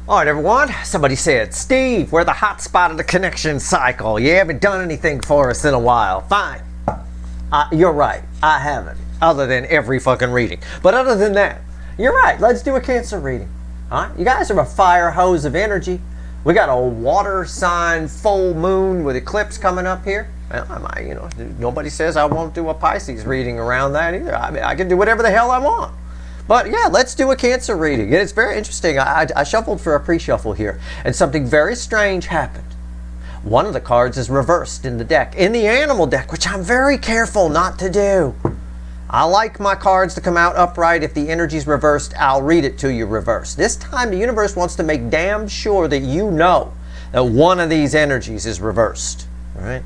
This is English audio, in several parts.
All right, everyone. Somebody said, Steve, we're the hot spot of the connection cycle. You haven't done anything for us in a while. Fine. You're right. I haven't. Other than every fucking reading. But other than that, you're right. Let's do a Cancer reading. All right? You guys are a fire hose of energy. We got a water sign full moon with eclipse coming up here. Well, nobody says I won't do a Pisces reading around that either. I mean, I can do whatever the hell I want. But yeah, let's do a Cancer reading. And it's very interesting. I shuffled for a pre-shuffle here, and something very strange happened. One of the cards is reversed in the deck, in the animal deck, which I'm very careful not to do. I like my cards to come out upright. If the energy's reversed, I'll read it to you reversed. This time, the universe wants to make damn sure that you know that one of these energies is reversed. All right?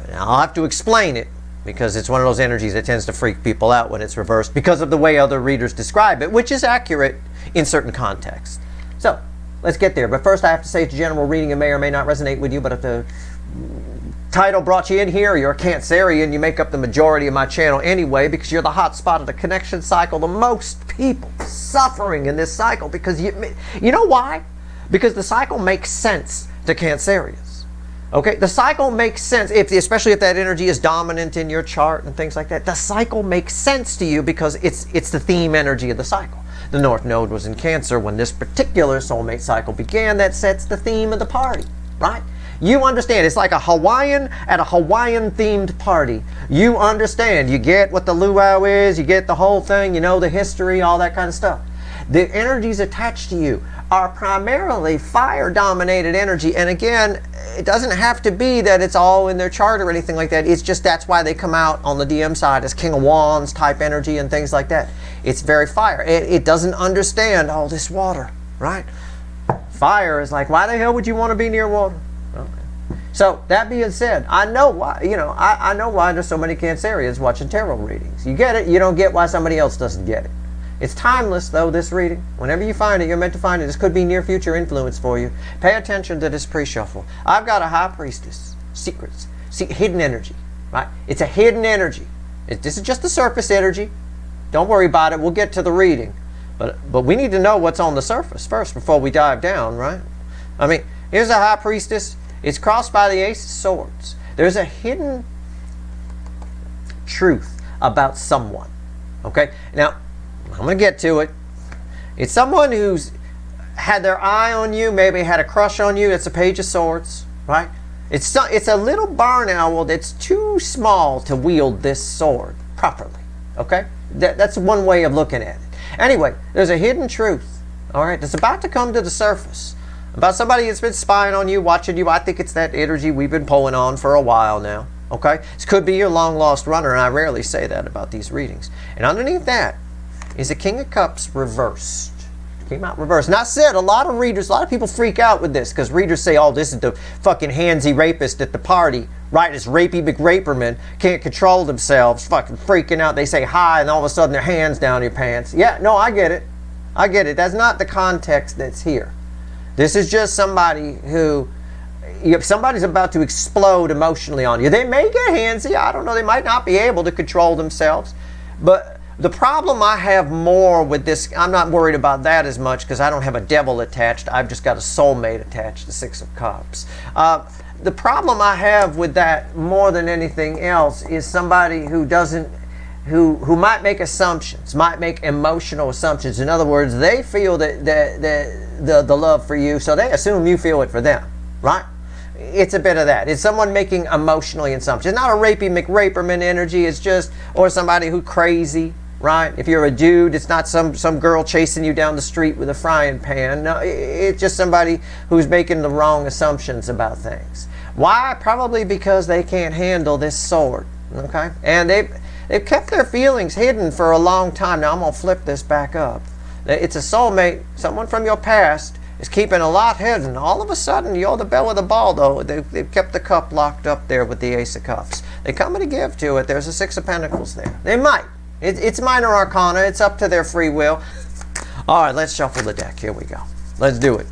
Now, I'll have to explain it, because it's one of those energies that tends to freak people out when it's reversed because of the way other readers describe it, which is accurate in certain contexts. So, let's get there. But first I have to say it's a general reading. It may or may not resonate with you, but if the title brought you in here, you're a Cancerian, you make up the majority of my channel anyway, because you're the hot spot of the connection cycle. The most people suffering in this cycle, because you know why? Because the cycle makes sense to Cancerians. Okay, the cycle makes sense, especially if that energy is dominant in your chart and things like that. The cycle makes sense to you because it's the theme energy of the cycle. The North Node was in Cancer when this particular soulmate cycle began. That sets the theme of the party, right? You understand. It's like a Hawaiian at a Hawaiian-themed party. You understand. You get what the luau is. You get the whole thing. You know the history, all that kind of stuff. The energies attached to you are primarily fire-dominated energy. And again, it doesn't have to be that it's all in their chart or anything like that. It's just that's why they come out on the DM side as King of Wands type energy and things like that. It's very fire. It doesn't understand all this water, right? Fire is like, why the hell would you want to be near water? Okay. So that being said, I know why. I know why there's so many Cancerians watching tarot readings. You get it. You don't get why somebody else doesn't get it. It's timeless, though, this reading. Whenever you find it, you're meant to find it. This could be near future influence for you. Pay attention to this pre-shuffle. I've got a High Priestess. Secrets. Hidden energy. Right? It's a hidden energy. This is just the surface energy. Don't worry about it. We'll get to the reading. But we need to know what's on the surface first before we dive down, right? I mean, here's a High Priestess. It's crossed by the Ace of Swords. There's a hidden truth about someone. Okay? Now, I'm going to get to it. It's someone who's had their eye on you, maybe had a crush on you. It's a Page of Swords, right? It's a little barn owl that's too small to wield this sword properly, okay? That's one way of looking at it. Anyway, there's a hidden truth, all right, that's about to come to the surface about somebody that's been spying on you, watching you. I think it's that energy we've been pulling on for a while now, okay? This could be your long-lost runner, and I rarely say that about these readings. And underneath that is the King of Cups reversed. Came out reversed. And I said, a lot of people freak out with this because readers say, oh, this is the fucking handsy rapist at the party, right? This rapey McRaperman can't control themselves, fucking freaking out. They say hi, and all of a sudden their hands down your pants. Yeah, no, I get it. I get it. That's not the context that's here. This is just somebody who, if somebody's about to explode emotionally on you, they may get handsy. I don't know. They might not be able to control themselves. But the problem I have more with this, I'm not worried about that as much because I don't have a devil attached. I've just got a soulmate attached, the Six of Cups. The problem I have with that more than anything else is somebody who who might make assumptions, might make emotional assumptions. In other words, they feel that the love for you, so they assume you feel it for them, right? It's a bit of that. It's someone making emotionally assumptions. It's not a rapey McRaperman energy. It's just, or somebody who's crazy, right? If you're a dude, it's not some girl chasing you down the street with a frying pan. No, it's just somebody who's making the wrong assumptions about things. Why? Probably because they can't handle this sword, okay? And they've kept their feelings hidden for a long time. Now, I'm going to flip this back up. It's a soulmate, someone from your past, is keeping a lot hidden. All of a sudden, you're the belle of the ball, though. They've kept the cup locked up there with the Ace of Cups. They come to give to it. There's a Six of Pentacles there. They might. It's minor arcana. It's up to their free will. All right, let's shuffle the deck. Here we go. Let's do it.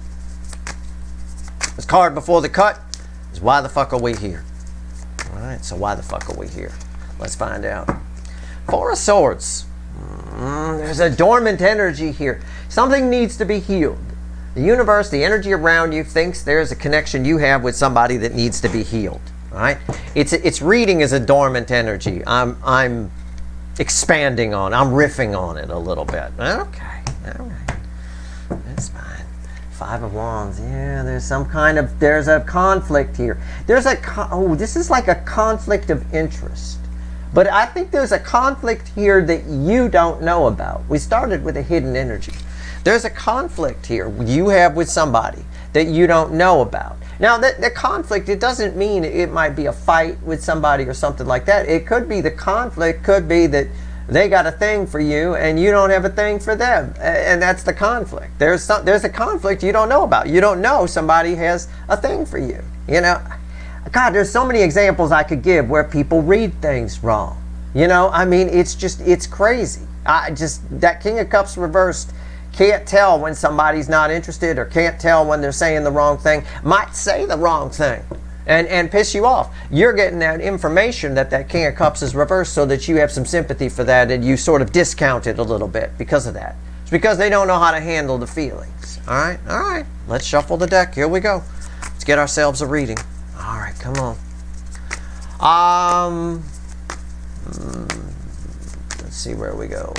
This card before the cut is why the fuck are we here? All right, so why the fuck are we here? Let's find out. Four of Swords. There's a dormant energy here. Something needs to be healed. The universe, the energy around you thinks there's a connection you have with somebody that needs to be healed. All right? It's reading as a dormant energy. I'm expanding on, I'm riffing on it a little bit. Okay, all right. That's fine. Five of Wands. Yeah, there's a conflict here. This is like a conflict of interest. But I think there's a conflict here that you don't know about. We started with a hidden energy. There's a conflict here you have with somebody that you don't know about. Now, the conflict, it doesn't mean it might be a fight with somebody or something like that. It could be the conflict, could be that they got a thing for you and you don't have a thing for them. And that's the conflict. There's a conflict you don't know about. You don't know somebody has a thing for you. You know, God, there's so many examples I could give where people read things wrong. You know, I mean, it's crazy. That King of Cups reversed, can't tell when somebody's not interested or can't tell when they're saying the wrong thing, might say the wrong thing and piss you off. You're getting that information that King of Cups is reversed so that you have some sympathy for that and you sort of discount it a little bit because of that. It's because they don't know how to handle the feelings. All right, let's shuffle the deck. Here we go. Let's get ourselves a reading. All right, come on. Let's see where we go.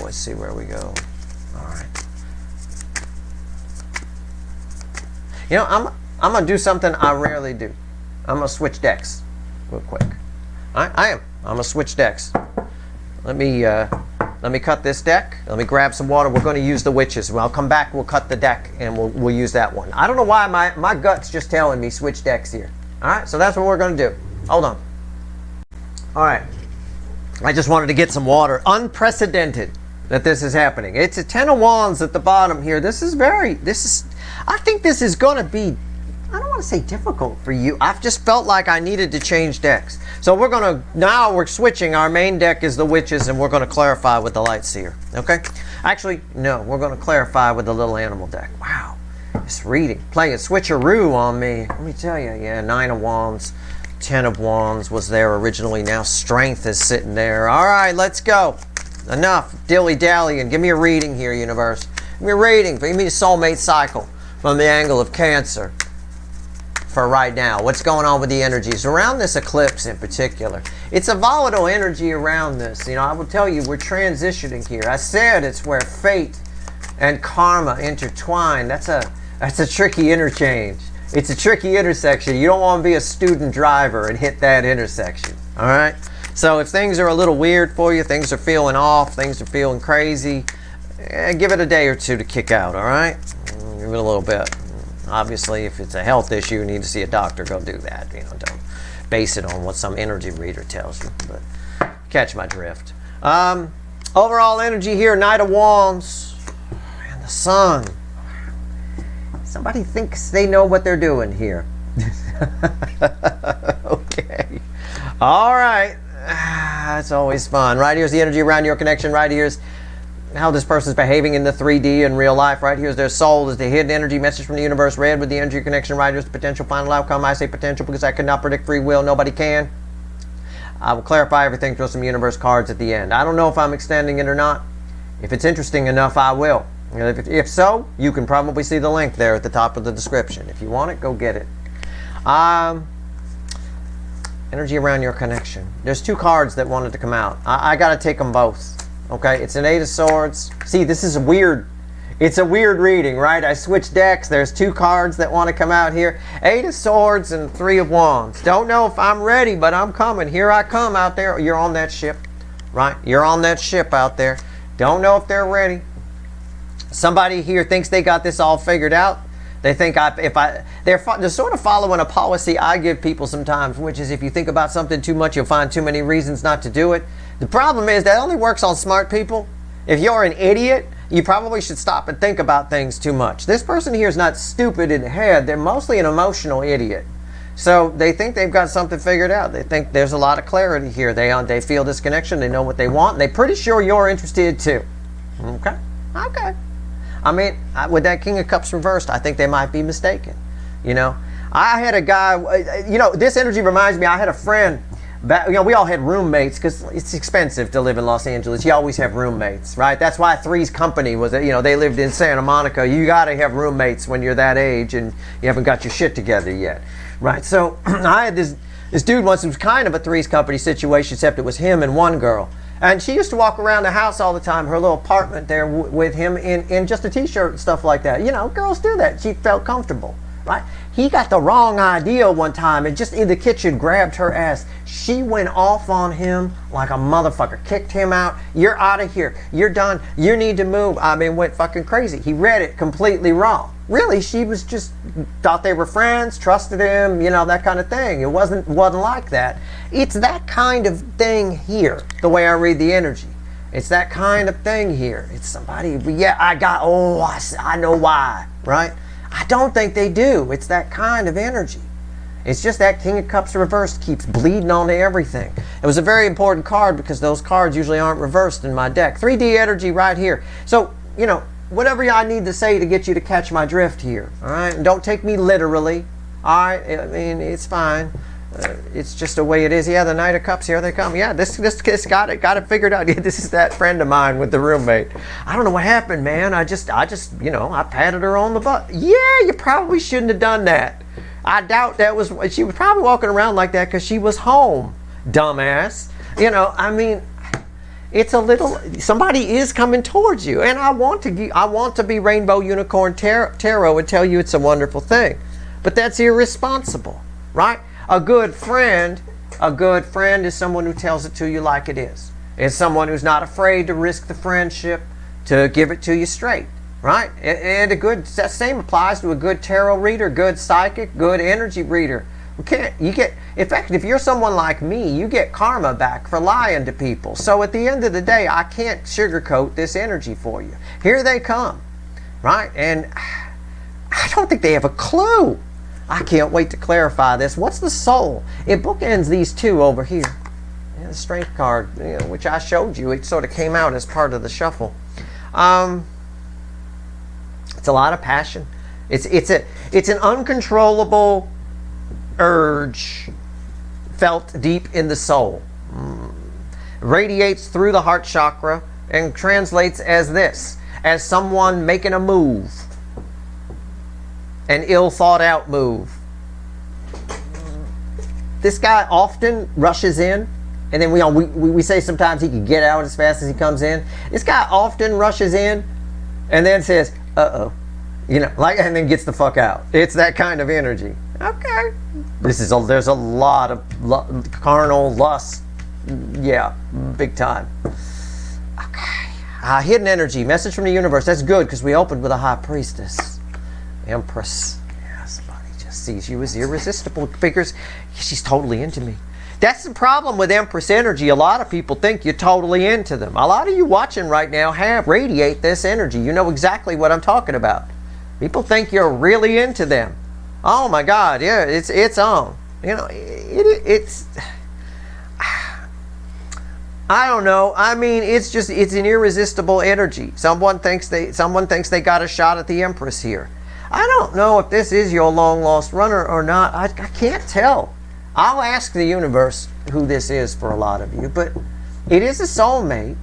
All right. You know, I'm going to do something I rarely do. I'm going to switch decks real quick. I'm going to switch decks. Let me cut this deck. Let me grab some water. We're going to use the witches. When I'll come back, we'll cut the deck, and we'll use that one. I don't know why my gut's just telling me switch decks here. All right, so that's what we're going to do. Hold on. All right. I just wanted to get some water. Unprecedented that this is happening. It's a Ten of Wands at the bottom here. I think this is going to be, I don't want to say difficult for you. I've just felt like I needed to change decks. So now we're switching. Our main deck is the Witches, and we're going to clarify with the Light Seer. Okay? Actually, no. We're going to clarify with the Little Animal deck. Wow. This reading. Playing a switcheroo on me. Let me tell you. Yeah, Nine of Wands. Ten of Wands was there originally. Now Strength is sitting there. All right, let's go. Enough dilly-dallying. Give me a reading here, universe. Give me a reading. Give me a soulmate cycle from the angle of Cancer for right now. What's going on with the energies around this eclipse in particular? It's a volatile energy around this. You know, I will tell you, we're transitioning here. I said it's where fate and karma intertwine. That's a tricky interchange. It's a tricky intersection. You don't want to be a student driver and hit that intersection. All right? So if things are a little weird for you, things are feeling off, things are feeling crazy, give it a day or two to kick out, all right? Give it a little bit. Obviously, if it's a health issue, you need to see a doctor, go do that. You know, don't base it on what some energy reader tells you. But catch my drift. Overall energy here, Knight of Wands and the Sun. Somebody thinks they know what they're doing here. Okay. All right. That's always fun. Right here's the energy around your connection. Right here's how this person's behaving in the 3D in real life. Right here's their soul is the hidden energy message from the universe. Red with the energy connection. Right here's the potential final outcome. I say potential because I cannot predict free will. Nobody can. I will clarify everything through some universe cards at the end. I don't know if I'm extending it or not. If it's interesting enough, I will. If so, you can probably see the link there at the top of the description. If you want it, go get it. Energy around your connection. There's two cards that wanted to come out. I got to take them both. Okay, it's an Eight of Swords. See, this is weird. It's a weird reading, right? I switched decks. There's two cards that want to come out here. Eight of Swords and Three of Wands. Don't know if I'm ready, but I'm coming. Here I come out there. You're on that ship, right? You're on that ship out there. Don't know if they're ready. Somebody here thinks they got this all figured out. They think they're sort of following a policy I give people sometimes, which is if you think about something too much, you'll find too many reasons not to do it. The problem is that only works on smart people. If you're an idiot, you probably should stop and think about things too much. This person here is not stupid in the head. They're mostly an emotional idiot. So they think they've got something figured out. They think there's a lot of clarity here. They feel this connection. They know what they want. And they're pretty sure you're interested too. Okay? Okay. I mean, with that King of Cups reversed, I think they might be mistaken. You know, I had a guy, you know, this energy reminds me, I had a friend We all had roommates because it's expensive to live in Los Angeles. You always have roommates, right? That's why Three's Company was, they lived in Santa Monica. You got to have roommates when you're that age and you haven't got your shit together yet, right? So I had this dude once. It was kind of a Three's Company situation, except it was him and one girl. And she used to walk around the house all the time, her little apartment there with him in just a t-shirt and stuff like that. Girls do that. She felt comfortable, right? He got the wrong idea one time and just in the kitchen grabbed her ass. She went off on him like a motherfucker, kicked him out. You're out of here. You're done. You need to move. Went fucking crazy. He read it completely wrong. Really, she was just thought they were friends, trusted him, that kind of thing. It wasn't like that. It's that kind of thing here, the way I read the energy. It's that kind of thing here. It's somebody, I know why, right? I don't think they do. It's that kind of energy. It's just that King of Cups reversed keeps bleeding onto everything. It was a very important card because those cards usually aren't reversed in my deck. 3D energy right here. So, whatever I need to say to get you to catch my drift here, all right? And don't take me literally, all right? It's fine. It's just the way it is. Yeah, the Knight of Cups, here they come. Yeah, this got it figured out. Yeah, this is that friend of mine with the roommate. I don't know what happened, man. I patted her on the butt. Yeah, you probably shouldn't have done that. I doubt she was probably walking around like that because she was home, dumbass. It's a little, somebody is coming towards you, and I want to be Rainbow Unicorn Tarot and tell you it's a wonderful thing, but that's irresponsible, right? A good friend is someone who tells it to you like it is. It's someone who's not afraid to risk the friendship to give it to you straight, right? And that same applies to a good tarot reader, good psychic, good energy reader. In fact, if you're someone like me, you get karma back for lying to people. So at the end of the day, I can't sugarcoat this energy for you. Here they come, right? And I don't think they have a clue. I can't wait to clarify this. What's the soul? It bookends these two over here. The strength card, which I showed you. It sort of came out as part of the shuffle. It's a lot of passion. It's an uncontrollable urge felt deep in the soul. Radiates through the heart chakra and translates as this: as someone making a move, an ill thought out move. This guy often rushes in, and then we say sometimes he can get out as fast as he comes in. This guy often rushes in and then says, uh-oh, and then gets the fuck out. It's that kind of energy. Okay. There's a lot of carnal lust. Yeah, big time. Okay. Hidden energy, message from the universe. That's good because we opened with a high priestess. Empress. Yeah, somebody just sees you as irresistible. Figures she's totally into me. That's the problem with Empress energy. A lot of people think you're totally into them. A lot of you watching right now radiate this energy. You know exactly what I'm talking about. People think you're really into them. Oh my God, yeah, it's on. It's. I don't know. It's an irresistible energy. Someone thinks they got a shot at the Empress here. I don't know if this is your long lost runner or not. I can't tell. I'll ask the universe who this is for a lot of you, but it is a soulmate.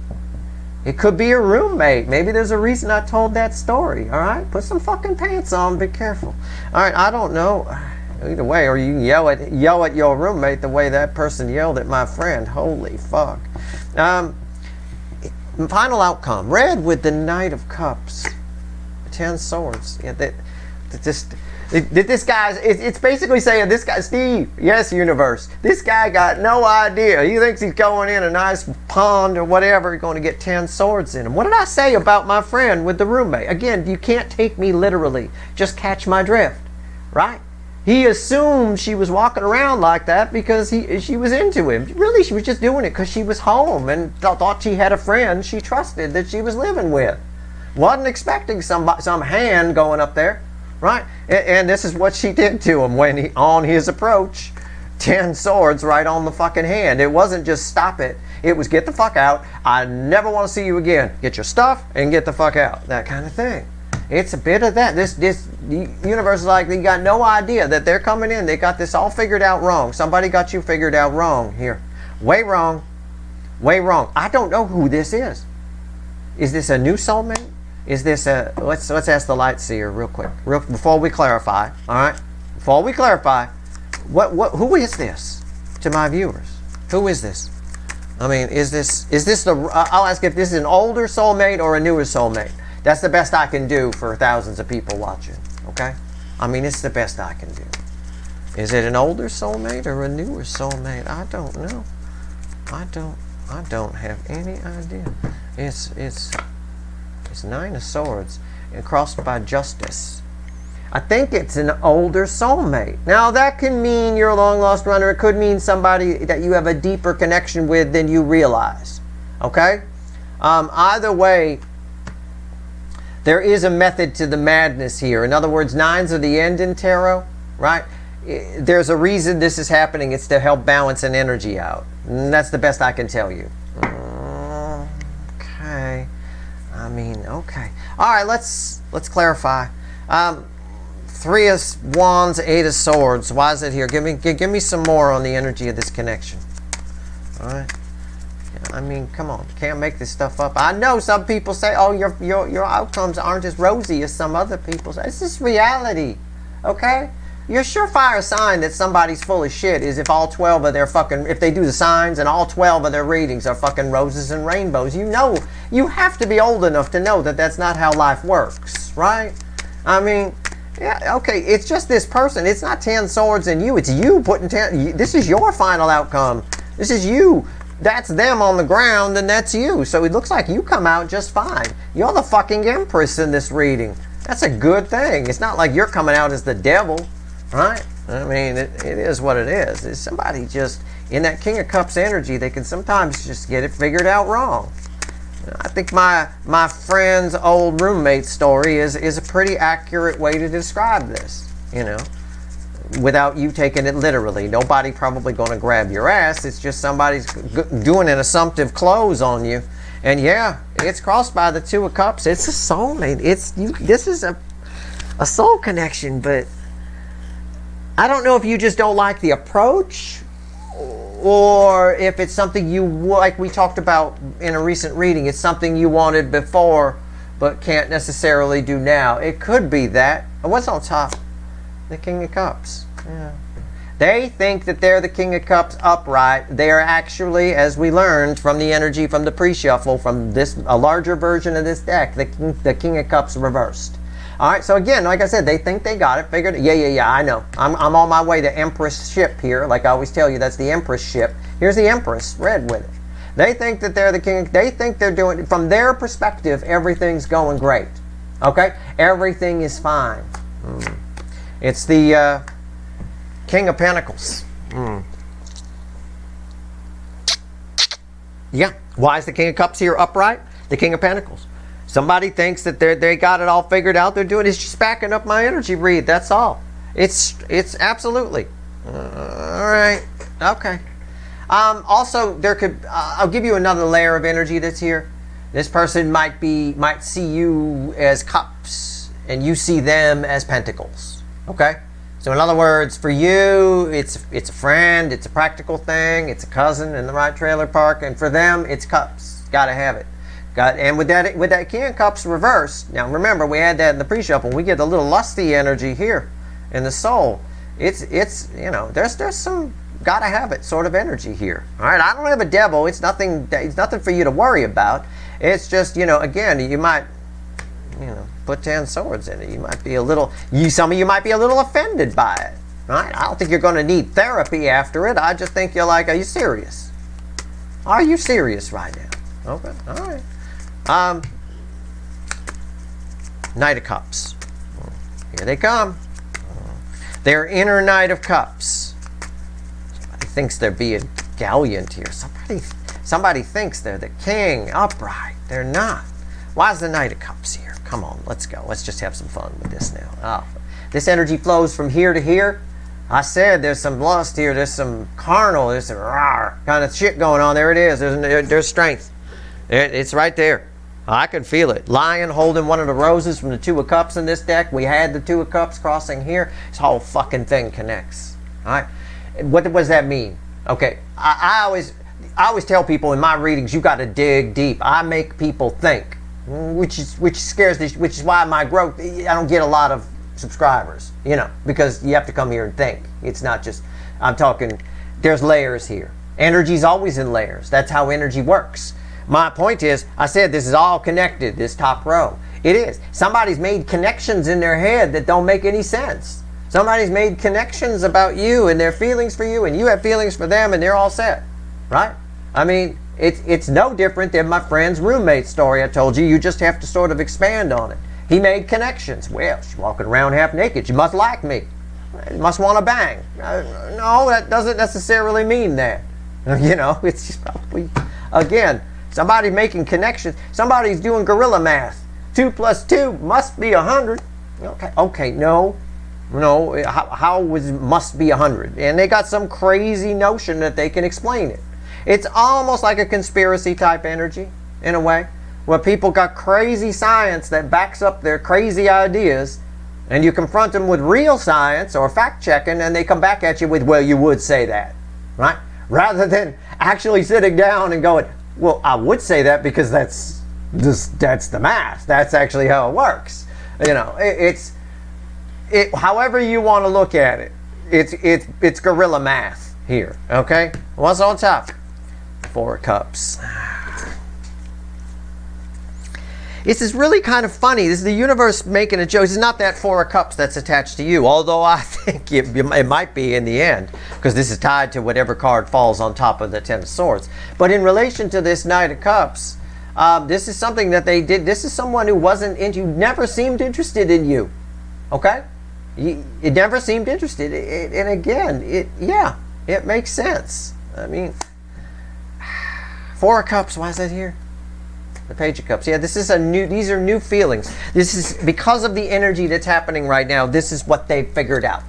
It could be a roommate. Maybe there's a reason I told that story. All right, put some fucking pants on. Be careful. All right, I don't know. Either way, or you can yell at your roommate the way that person yelled at my friend. Holy fuck. Final outcome: red with the Knight of Cups, 10 swords. Yeah, this guy's. It's basically saying this guy, Steve. Yes, universe. This guy got no idea. He thinks he's going in a nice pond or whatever. He's going to get 10 swords in him. What did I say about my friend with the roommate? Again, you can't take me literally. Just catch my drift, right? He assumed she was walking around like that because she was into him. Really, she was just doing it because she was home and thought she had a friend she trusted that she was living with. Wasn't expecting some hand going up there, right? And this is what she did to him when on his approach. 10 swords right on the fucking hand. It wasn't just stop it. It was get the fuck out. I never want to see you again. Get your stuff and get the fuck out. That kind of thing. It's a bit of that. This universe is like, they got no idea that they're coming in. They got this all figured out wrong. Somebody got you figured out wrong here. Way wrong. Way wrong. I don't know who this is. Is this a new soulmate? Is this a... Let's ask the light seer real quick. Before we clarify. All right? Before we clarify. Who is this to my viewers? Who is this? I mean, is this the... I'll ask if this is an older soulmate or a newer soulmate. That's the best I can do for thousands of people watching. Okay? I mean, it's the best I can do. Is it an older soulmate or a newer soulmate? I don't know. I don't have any idea. It's Nine of Swords and crossed by Justice. I think it's an older soulmate. Now that can mean you're a long lost runner. It could mean somebody that you have a deeper connection with than you realize. Okay? Either way, there is a method to the madness here. In other words, nines are the end in tarot, right? There's a reason this is happening. It's to help balance an energy out. And that's the best I can tell you. Okay. I mean, okay. All right, let's clarify. Three of Wands, Eight of Swords. Why is it here? Give me some more on the energy of this connection. All right. I mean, come on. Can't make this stuff up. I know some people say, oh, your outcomes aren't as rosy as some other people's. It's just reality. Okay? Your surefire sign that somebody's full of shit is if all 12 of their fucking, if they do the signs and all 12 of their readings are fucking roses and rainbows. You know, you have to be old enough to know that that's not how life works, right? I mean, yeah, okay, it's just this person. It's not 10 swords in you. It's you putting 10, this is your final outcome. This is you. That's them on the ground and that's you. So it looks like you come out just fine. You're the fucking Empress in this reading. That's a good thing. It's not like you're coming out as the devil. Right? I mean, it is what it is. It's somebody just, in that King of Cups energy, they can sometimes just get it figured out wrong. I think my friend's old roommate's story is a pretty accurate way to describe this, you know, without you taking it literally. Nobody probably going to grab your ass. It's just somebody's doing an assumptive close on you. And yeah, it's crossed by the Two of Cups. It's a soulmate. This is a soul connection, but I don't know if you just don't like the approach or if it's something you, like we talked about in a recent reading, it's something you wanted before but can't necessarily do now. It could be that. What's on top? The King of Cups. Yeah. They think that they're the King of Cups upright. They are actually, as we learned from the energy from the pre-shuffle, from a larger version of this deck, the King of Cups reversed. All right, so again, like I said, they think they got it figured. Yeah, I know. I'm on my way to Empress ship here. Like I always tell you, that's the Empress ship. Here's the Empress, red with it. They think that they're the king. They think they're doing, from their perspective, everything's going great. Okay? Everything is fine. It's the King of Pentacles. Yeah. Why is the King of Cups here upright? The King of Pentacles. Somebody thinks that they got it all figured out. They're doing it's just backing up my energy read. That's all. It's absolutely. All right. Okay. Also, there could I'll give you another layer of energy that's here. This person might see you as cups and you see them as pentacles. Okay. So in other words, for you, it's a friend, it's a practical thing, it's a cousin in the right trailer park, and for them, it's cups. Gotta have it. And with that King of Cups reversed, now remember we had that in the pre-shuffle. We get a little lusty energy here in the soul. It's you know there's some gotta have it sort of energy here. All right, I don't have a devil. It's nothing for you to worry about. It's just again you might put 10 swords in it. You might be a little some of you might be a little offended by it. Right? I don't think you're going to need therapy after it. I just think you're like, are you serious? Are you serious right now? Okay, all right. Knight of Cups. Here they come. Their inner Knight of Cups. Somebody thinks they're being gallant here. Somebody thinks they're the king upright. They're not. Why is the Knight of Cups here? Come on, let's go. Let's just have some fun with this now. Oh, this energy flows from here to here. I said there's some lust here. There's some carnal. There's some rawr kind of shit going on. There it is. There's strength. It's right there. I can feel it. Lion holding one of the roses from the Two of Cups in this deck. We had the Two of Cups crossing here. This whole fucking thing connects. All right. What does that mean? Okay. I always, I always tell people in my readings, you got to dig deep. I make people think, which scares the, which is why my growth, I don't get a lot of subscribers, because you have to come here and think. It's not just, I'm talking, there's layers here. Energy's always in layers. That's how energy works. My point is, I said this is all connected, this top row. It is. Somebody's made connections in their head that don't make any sense. Somebody's made connections about you and their feelings for you, and you have feelings for them, and they're all set, right? I mean, it's no different than my friend's roommate story I told you. You just have to sort of expand on it. He made connections. Well, she's walking around half naked. She must like me. She must want to bang. No, that doesn't necessarily mean that. It's just probably, again, somebody making connections. Somebody's doing gorilla math. 2 + 2 must be 100. Okay, no. How must be 100? And they got some crazy notion that they can explain it. It's almost like a conspiracy type energy, in a way, where people got crazy science that backs up their crazy ideas, and you confront them with real science or fact checking, and they come back at you with, well, you would say that, right? Rather than actually sitting down and going, well, I would say that because that's the math. That's actually how it works. However you want to look at it, it's gorilla math here. Okay, what's on top? 4 of Cups. This is really kind of funny. This is the universe making a joke. It's not that 4 of Cups that's attached to you, although I think it might be in the end, because this is tied to whatever card falls on top of the 10 of Swords. But in relation to this Knight of Cups, this is something that they did. This is someone who never seemed interested in you. Okay? It never seemed interested. And again, it makes sense. I mean, 4 of Cups, why is that here? The Page of Cups. Yeah, these are new feelings. This is because of the energy that's happening right now. This is what they've figured out.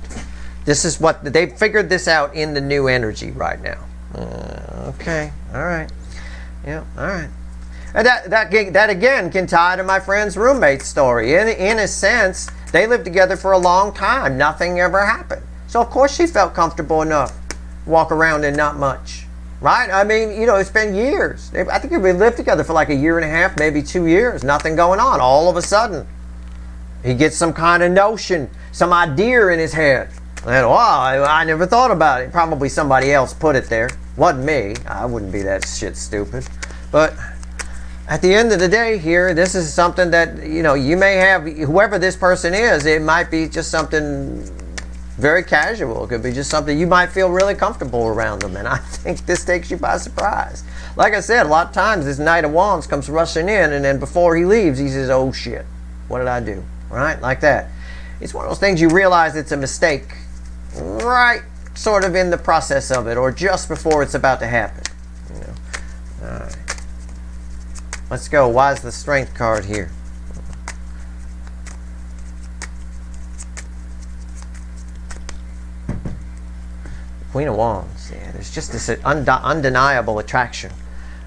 They've figured this out in the new energy right now. Okay, all right. Yeah, all right. And that again can tie to my friend's roommate story. In a sense, they lived together for a long time. Nothing ever happened. So of course she felt comfortable enough to walk around in not much. Right? I mean, it's been years. I think we lived together for like 1.5 years, maybe 2 years. Nothing going on. All of a sudden, he gets some kind of notion, some idea in his head. And wow, I never thought about it. Probably somebody else put it there. Wasn't me. I wouldn't be that shit stupid. But at the end of the day here, this is something that, you may have, whoever this person is, it might be just something very casual. It could be just something you might feel really comfortable around them, and I think this takes you by surprise. Like I said, a lot of times this Knight of Wands comes rushing in, and then before he leaves, he says, oh shit, what did I do? Right? Like that. It's one of those things you realize it's a mistake right sort of in the process of it, or just before it's about to happen. All right. Let's go. Why is the Strength card here? Queen of Wands. Yeah, there's just this undeniable attraction.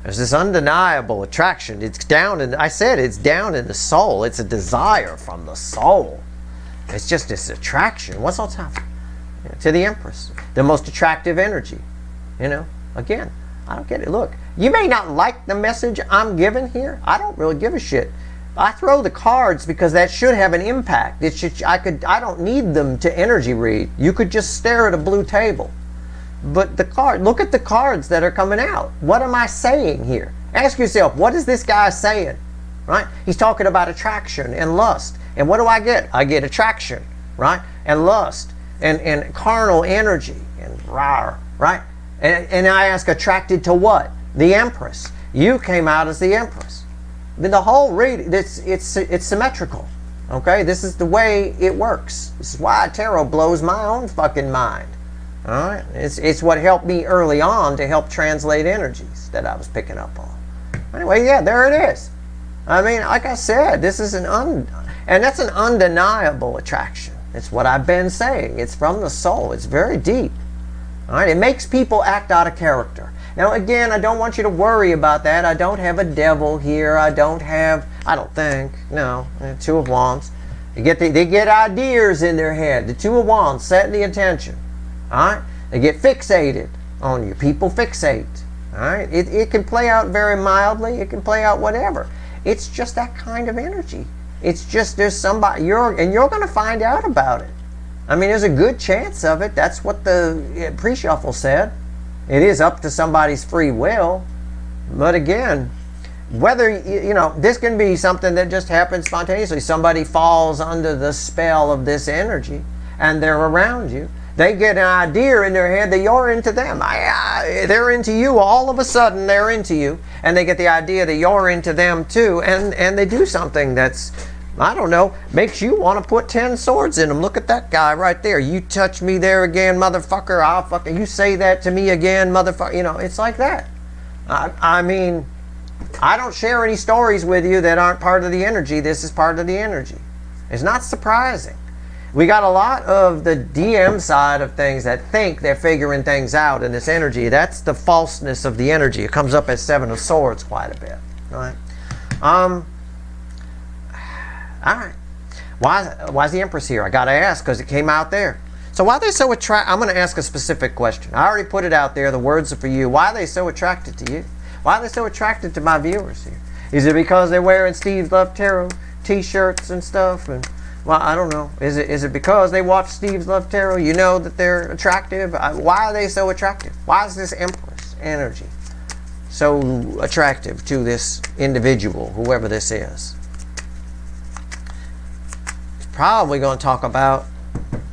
There's this undeniable attraction. It's down in, I said it's down in the soul. It's a desire from the soul. It's just this attraction. What's on top? Yeah, to the Empress. The most attractive energy. Again, I don't get it. Look, you may not like the message I'm giving here. I don't really give a shit. I throw the cards because that should have an impact. I don't need them to energy read. You could just stare at a blue table. But look at the cards that are coming out. What am I saying here? Ask yourself, what is this guy saying? Right? He's talking about attraction and lust. And what do I get? I get attraction, right? And lust and carnal energy and rawr, right? And I ask, attracted to what? The Empress. You came out as the Empress. The whole read, it's symmetrical. Okay? This is the way it works. This is why tarot blows my own fucking mind. All right, it's what helped me early on to help translate energies that I was picking up on. Anyway, yeah, there it is. I mean, like I said, this is and that's an undeniable attraction. It's what I've been saying. It's from the soul. It's very deep. All right, it makes people act out of character. Now, again, I don't want you to worry about that. I don't have a devil here. I don't think. No, 2 of Wands. They get ideas in their head. The 2 of Wands, setting the attention. All right? They get fixated on you. People fixate. All right, it can play out very mildly. It can play out whatever. It's just that kind of energy. It's just there's somebody you're going to find out about it. I mean, there's a good chance of it. That's what the pre-shuffle said. It is up to somebody's free will. But again, whether, you know, this can be something that just happens spontaneously. Somebody falls under the spell of this energy and they're around you. They get an idea in their head that you're into them. They're into you. All of a sudden, they're into you. And they get the idea that you're into them too. And they do something that's, I don't know, makes you want to put 10 swords in them. Look at that guy right there. You touch me there again, motherfucker. I'll fucking, you say that to me again, motherfucker. You know, it's like that. I mean, I don't share any stories with you that aren't part of the energy. This is part of the energy. It's not surprising. We got a lot of the DM side of things that think they're figuring things out in this energy. That's the falseness of the energy. It comes up as 7 of Swords quite a bit. Right? All right. Why's the Empress here? I got to ask because it came out there. So why are they so attracted? I'm going to ask a specific question. I already put it out there. The words are for you. Why are they so attracted to you? Why are they so attracted to my viewers here? Is it because they're wearing Steve's Love Tarot t-shirts and stuff? And well, I don't know. Is it because they watch Steve's Love Tarot? You know that they're attractive? Why are they so attractive? Why is this Empress energy so attractive to this individual, whoever this is? It's probably going to talk about,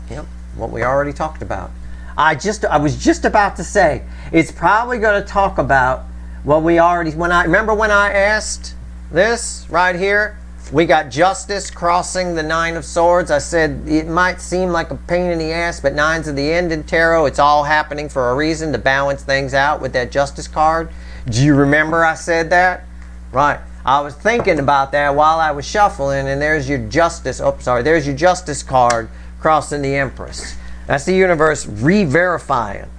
yep, what we already talked about. I was just about to say, it's probably going to talk about what we already, remember when I asked this right here? We got Justice crossing the 9 of Swords. I said it might seem like a pain in the ass, but 9's of the end in tarot. It's all happening for a reason to balance things out with that Justice card. Do you remember I said that? Right. I was thinking about that while I was shuffling, and there's your Justice. Oh, sorry. There's your Justice card crossing the Empress. That's the universe re-verifying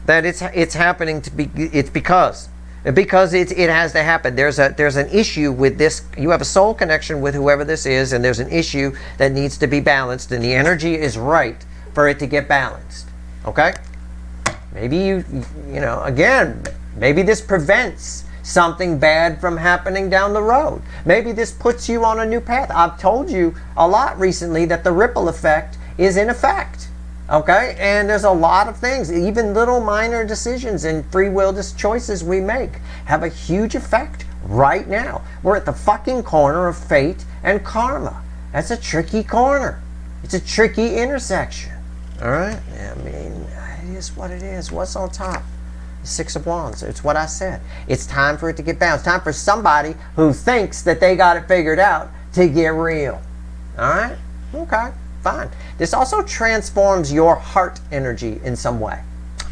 that it's happening to be. It's because it has to happen. There's an issue with this. You have a soul connection with whoever this is, and there's an issue that needs to be balanced, and the energy is right for it to get balanced. Okay? Maybe you know, again, maybe this prevents something bad from happening down the road. Maybe this puts you on a new path. I've told you a lot recently that the ripple effect is in effect. Okay, and there's a lot of things, even little minor decisions and free will choices we make have a huge effect right now. We're at the fucking corner of fate and karma. That's a tricky corner. It's a tricky intersection. All right, I mean, it is what it is. What's on top? The 6 of Wands. It's what I said. It's time for it to get balanced. Time for somebody who thinks that they got it figured out to get real. All right, okay. Fine. This also transforms your heart energy in some way.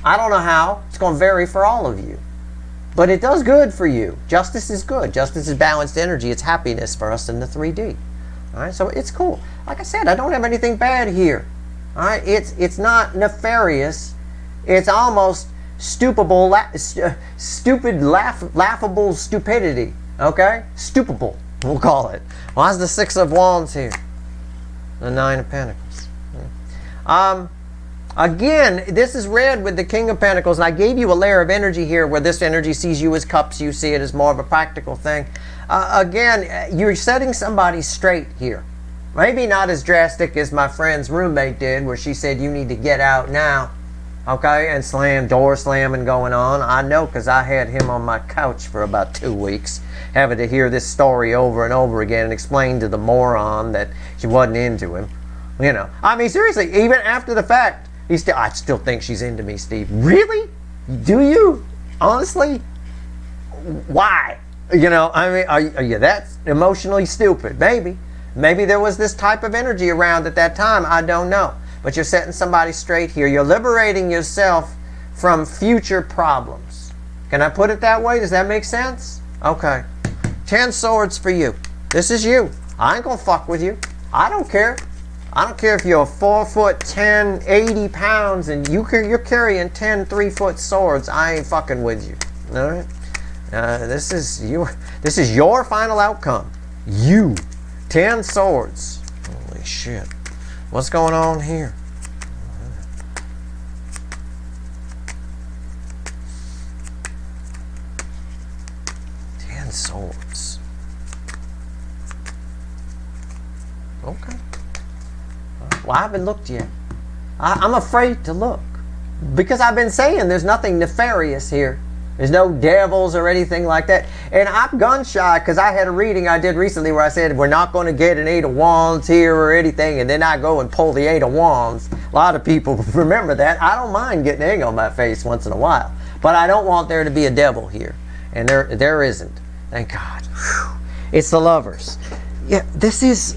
I don't know how. It's going to vary for all of you. But it does good for you. Justice is good. Justice is balanced energy. It's happiness for us in the 3D. All right, so it's cool. Like I said, I don't have anything bad here. All right, it's not nefarious. It's almost laughable stupidity. Okay? Stupable, we'll call it. Why is the 6 of Wands here? The 9 of Pentacles. Again, this is read with the King of Pentacles, and I gave you a layer of energy here where this energy sees you as cups, you see it as more of a practical thing. Again, you're setting somebody straight here. Maybe not as drastic as my friend's roommate did, where she said you need to get out now. Okay, and door slamming going on. I know, because I had him on my couch for about 2 weeks, having to hear this story over and over again and explain to the moron that she wasn't into him. You know, I mean, seriously, even after the fact, I still think she's into me, Steve. Really? Do you? Honestly? Why? You know, I mean, are you that emotionally stupid? Maybe. Maybe there was this type of energy around at that time. I don't know. But you're setting somebody straight here. You're liberating yourself from future problems. Can I put it that way? Does that make sense? Okay. 10 swords for you. This is you. I ain't gonna fuck with you. I don't care. I don't care if you're 4 foot 10, 80 pounds, and you're carrying 10 3-foot swords. I ain't fucking with you. All right. This is your final outcome. You. 10 swords. Holy shit. What's going on here? Nine Swords. Okay. Well, I haven't looked yet. I'm afraid to look. Because I've been saying there's nothing nefarious here. There's no devils or anything like that. And I'm gun shy because I had a reading I did recently where I said we're not going to get an 8 of Wands here or anything. And then I go and pull the 8 of Wands. A lot of people remember that. I don't mind getting egg on my face once in a while. But I don't want there to be a devil here. And there isn't. Thank God. Whew. It's the Lovers. Yeah, this is...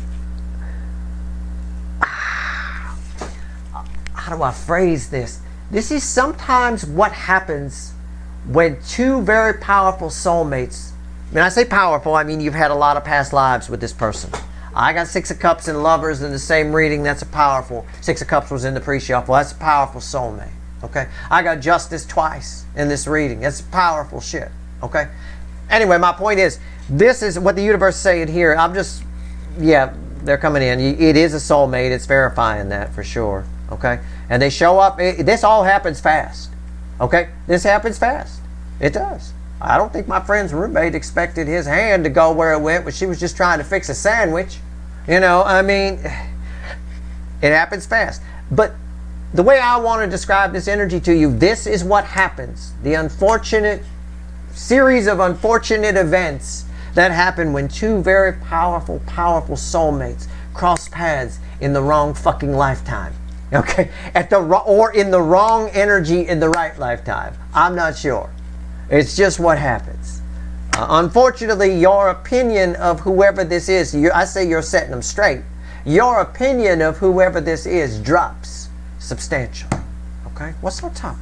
How do I phrase this? This is sometimes what happens when two very powerful soulmates, when I say powerful, I mean you've had a lot of past lives with this person. I got 6 of Cups and Lovers in the same reading. That's a powerful. 6 of Cups was in the pre-shuffle. That's a powerful soulmate. Okay. I got Justice twice in this reading. That's powerful shit. Okay. Anyway, my point is, this is what the universe is saying here. I'm just, yeah, they're coming in. It is a soulmate. It's verifying that for sure. Okay. And they show up. This all happens fast. Okay. This happens fast. It does. I don't think my friend's roommate expected his hand to go where it went, but she was just trying to fix a sandwich. You know, I mean, it happens fast. But the way I want to describe this energy to you, this is what happens. The unfortunate series of unfortunate events that happen when two very powerful soulmates cross paths in the wrong fucking lifetime. Okay? Or in the wrong energy in the right lifetime. I'm not sure. It's just what happens. Unfortunately, your opinion of whoever this is, I say you're setting them straight. Your opinion of whoever this is drops substantially. Okay? What's on top?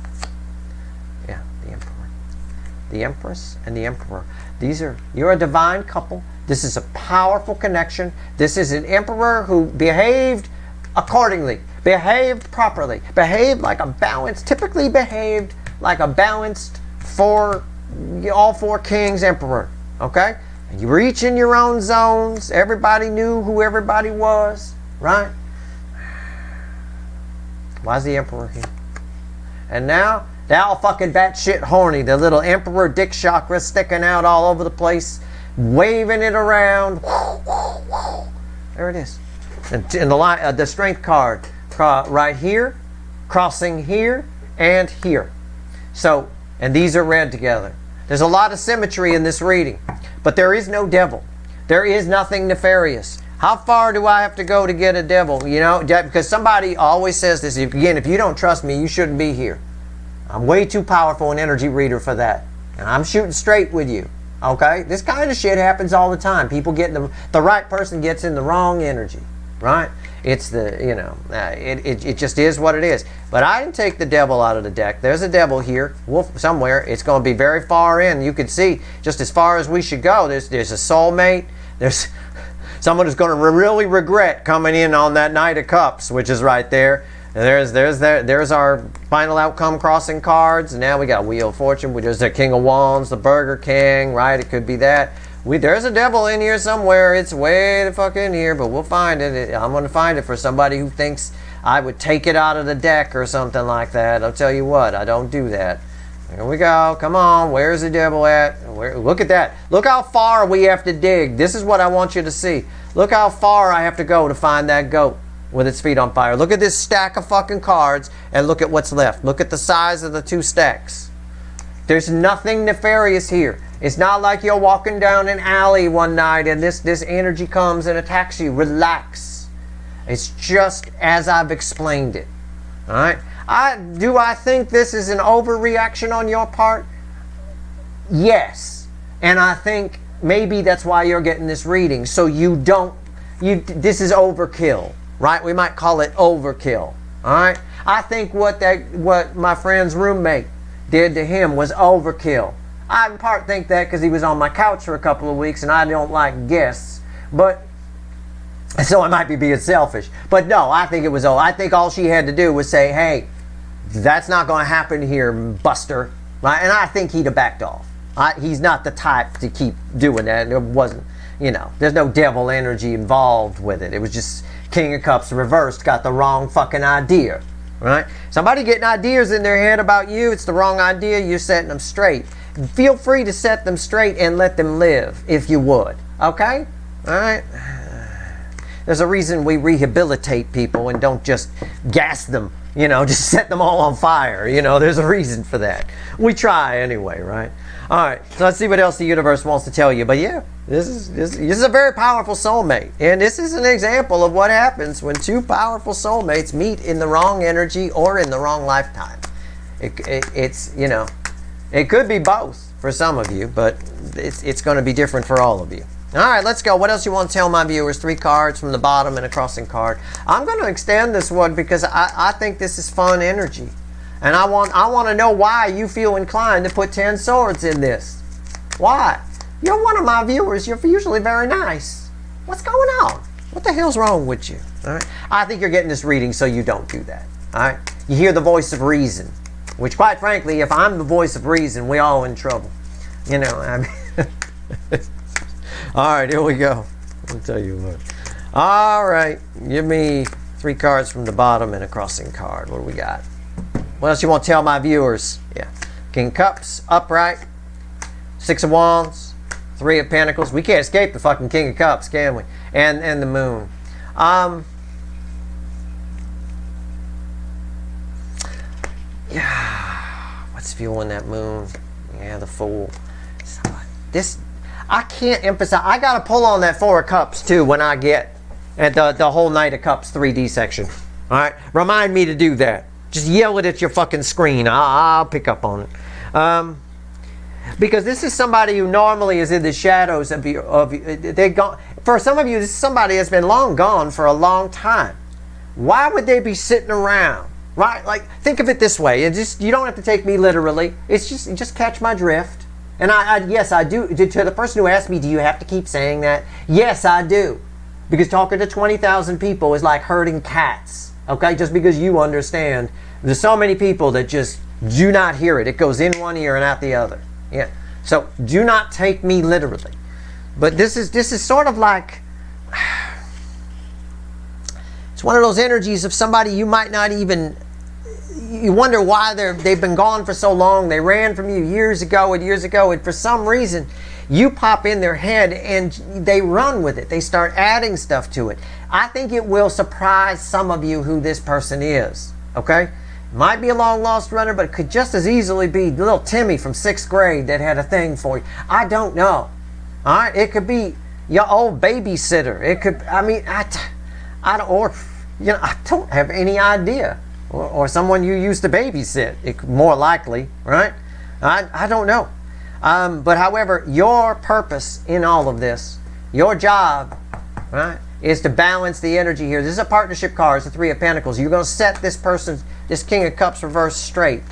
Yeah, the Emperor. The Empress and the Emperor. You're a divine couple. This is a powerful connection. This is an Emperor who behaved accordingly, behaved properly, behaved like a balanced, typically behaved like a balanced all 4 kings emperor. Okay? And you were each in your own zones. Everybody knew who everybody was. Right? Why is the Emperor here? And now, they're all fucking batshit horny. The little Emperor dick chakra sticking out all over the place, waving it around. There it is. And the strength card right here, crossing here, and here. So, and these are read together. There's a lot of symmetry in this reading, but there is no devil. There is nothing nefarious. How far do I have to go to get a devil? You know, because somebody always says this. Again, if you don't trust me, you shouldn't be here. I'm way too powerful an energy reader for that. And I'm shooting straight with you. Okay? This kind of shit happens all the time. People get the right person gets in the wrong energy. Right? It's it just is what it is. But I didn't take the devil out of the deck. There's a devil here, somewhere. It's going to be very far in. You can see just as far as we should go. There's a soulmate. There's someone who's going to really regret coming in on that Knight of Cups, which is right there. And there's our final outcome crossing cards. And now we got Wheel of Fortune. There's the King of Wands, the Burger King, right? It could be that. There's a devil in here somewhere. It's way the fuck in here, but we'll find it. I'm going to find it for somebody who thinks I would take it out of the deck or something like that. I'll tell you what, I don't do that. Here we go. Come on. Where's the devil at? Look at that. Look how far we have to dig. This is what I want you to see. Look how far I have to go to find that goat with its feet on fire. Look at this stack of fucking cards and look at what's left. Look at the size of the 2 stacks. There's nothing nefarious here. It's not like you're walking down an alley one night and this energy comes and attacks you. Relax. It's just as I've explained it. All right? Do I think this is an overreaction on your part? Yes. And I think maybe that's why you're getting this reading. So this is overkill. Right? We might call it overkill. All right? I think what my friend's roommate did to him was overkill. I in part think that because he was on my couch for a couple of weeks and I don't like guests. But, so I might be being selfish. But no, I think it was I think all she had to do was say, hey, that's not going to happen here, Buster. Right? And I think he'd have backed off. He's not the type to keep doing that. There wasn't, there's no devil energy involved with it. It was just King of Cups reversed, got the wrong fucking idea. Right? Somebody getting ideas in their head about you, it's the wrong idea, you're setting them straight. feel free to set them straight and let them live if you would. Okay? All right? There's a reason we rehabilitate people and don't just gas them, just set them all on fire. There's a reason for that. We try anyway, right? All right, so let's see what else the universe wants to tell you. But yeah, this is a very powerful soulmate. And this is an example of what happens when two powerful soulmates meet in the wrong energy or in the wrong lifetime. It's it could be both for some of you, but it's going to be different for all of you. All right, let's go. What else you want to tell my viewers? 3 cards from the bottom and a crossing card. I'm going to extend this one because I think this is fun energy. And I want to know why you feel inclined to put 10 swords in this. Why? You're one of my viewers. You're usually very nice. What's going on? What the hell's wrong with you? All right. I think you're getting this reading so you don't do that. All right. You hear the voice of reason, which quite frankly, if I'm the voice of reason, we all in trouble. All right, here we go. I'll tell you what. All right, give me 3 cards from the bottom and a crossing card. What do we got? What else you want to tell my viewers? Yeah, King of Cups, upright. 6 of Wands, 3 of Pentacles. We can't escape the fucking King of Cups, can we? And the Moon. Yeah, what's fueling that Moon? Yeah, the Fool. I can't emphasize. I got to pull on that 4 of Cups too when I get at the whole Knight of Cups 3D section. All right, remind me to do that. Just yell it at your fucking screen. I'll pick up on it. Because this is somebody who normally is in the shadows of you. They're gone. For some of you, this is somebody that's been long gone for a long time. Why would they be sitting around? Right? Like, think of it this way. You don't have to take me literally. It's just catch my drift. And yes, I do. To the person who asked me, do you have to keep saying that? Yes, I do. Because talking to 20,000 people is like herding cats. Okay? Just because you understand. There's so many people that just do not hear it. It goes in one ear and out the other. Yeah. So do not take me literally. But this is sort of like, it's one of those energies of somebody you might not even, you wonder why they've been gone for so long. They ran from you years ago, and for some reason you pop in their head and they run with it. They start adding stuff to it. I think it will surprise some of you who this person is. Okay? Might be a long lost runner, but it could just as easily be little Timmy from 6th grade that had a thing for you. I don't know. All right? It could be your old babysitter. It could, I don't have any idea. Or someone you used to babysit, more likely, right? I don't know. But however, your purpose in all of this, your job, right, is to balance the energy here. This is a partnership card. It's the 3 of Pentacles. You're going to set this King of Cups reverse straight.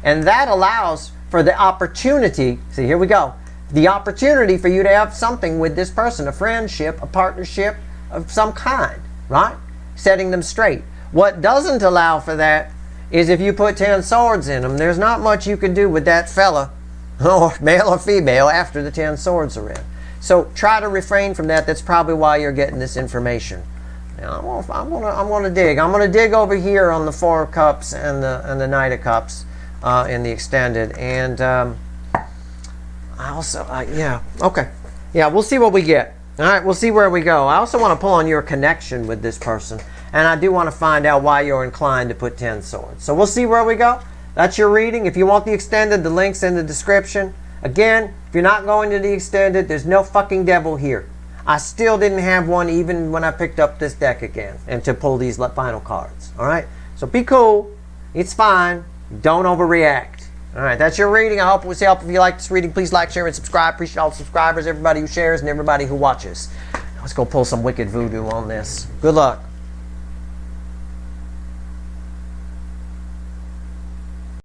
And that allows for the opportunity, see, here we go, the opportunity for you to have something with this person, a friendship, a partnership of some kind, right? Setting them straight. What doesn't allow for that is if you put 10 swords in them, there's not much you can do with that fella, or male or female, after the 10 swords are in. So try to refrain from that. That's probably why you're getting this information. Now, I'm gonna dig. I'm gonna dig over here on the 4 of Cups and the Knight of Cups in the extended. And I also, yeah, okay, yeah, we'll see what we get. All right, we'll see where we go. I also want to pull on your connection with this person. And I do want to find out why you're inclined to put 10 swords. So we'll see where we go. That's your reading. If you want the extended, the link's in the description. Again, if you're not going to the extended, there's no fucking devil here. I still didn't have one even when I picked up this deck again and to pull these final cards. All right? So be cool. It's fine. Don't overreact. All right, that's your reading. I hope it was helpful. If you like this reading, please like, share, and subscribe. Appreciate all the subscribers, everybody who shares, and everybody who watches. Let's go pull some wicked voodoo on this. Good luck.